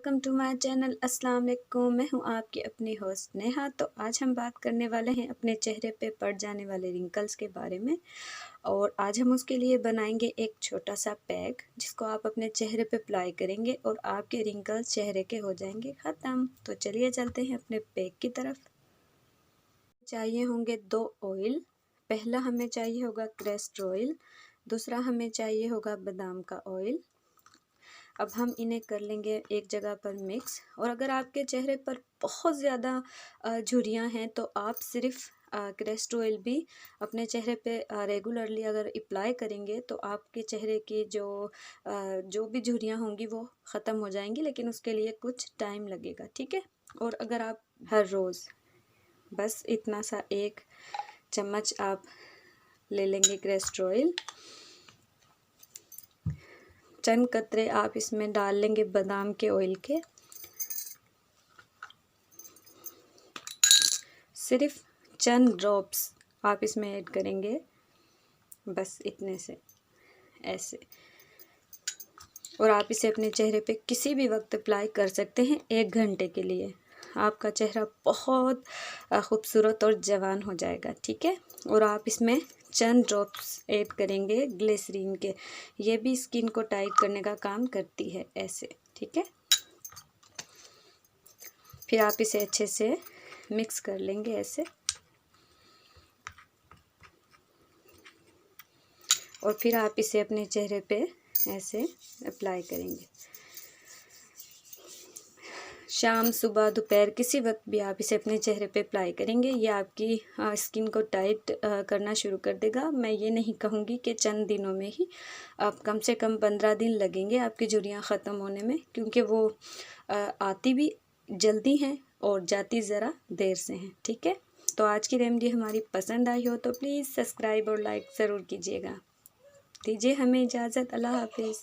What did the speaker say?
Welcome to my channel. अस्सलाम वालेकुम। मैं हूं आपकी अपनी होस्ट नेहा। तो आज हम बात करने वाले हैं अपने चेहरे पे पड़ जाने वाले रिंकल्स के बारे में। और आज हम उसके लिए बनाएंगे एक छोटा सा पैक जिसको आप अपने चेहरे पे अप्लाई करेंगे और आपके रिंकल्स चेहरे के हो जाएंगे ख़त्म। तो चलिए चलते हैं अपने पैक की तरफ। चाहिए होंगे 2 ऑयल। पहला हमें चाहिए होगा कैस्टर ऑयल, दूसरा हमें चाहिए होगा बादाम का ऑयल। अब हम इन्हें कर लेंगे एक जगह पर मिक्स। और अगर आपके चेहरे पर बहुत ज़्यादा झुर्रियाँ हैं तो आप सिर्फ कैस्टर ऑयल भी अपने चेहरे पे रेगुलरली अगर अप्लाई करेंगे तो आपके चेहरे की जो भी झुर्रियाँ होंगी वो ख़त्म हो जाएंगी, लेकिन उसके लिए कुछ टाइम लगेगा, ठीक है। और अगर आप हर रोज़ बस इतना सा 1 चम्मच आप ले लेंगे कैस्टर ऑयल, चंद कतरे आप इसमें डाल लेंगे बादाम के ऑयल के, सिर्फ चंद ड्रॉप्स आप इसमें ऐड करेंगे, बस इतने से ऐसे। और आप इसे अपने चेहरे पे किसी भी वक्त अप्लाई कर सकते हैं 1 घंटे के लिए। आपका चेहरा बहुत खूबसूरत और जवान हो जाएगा, ठीक है। और आप इसमें चंद ड्रॉप्स ऐड करेंगे ग्लिसरीन के, ये भी स्किन को टाइट करने का काम करती है, ऐसे, ठीक है। फिर आप इसे अच्छे से मिक्स कर लेंगे ऐसे। और फिर आप इसे अपने चेहरे पे ऐसे अप्लाई करेंगे। शाम, सुबह, दोपहर किसी वक्त भी आप इसे अपने चेहरे पे अप्लाई करेंगे, ये आपकी स्किन को टाइट करना शुरू कर देगा। मैं ये नहीं कहूँगी कि चंद दिनों में ही, आप कम से कम 15 दिन लगेंगे आपकी झुर्रियाँ ख़त्म होने में, क्योंकि वो आती भी जल्दी हैं और जाती ज़रा देर से हैं, ठीक है। तो आज की रेमेडी हमारी पसंद आई हो तो प्लीज़ सब्सक्राइब और लाइक ज़रूर कीजिएगा। दीजिए हमें इजाज़त। अल्लाह हाफिज़।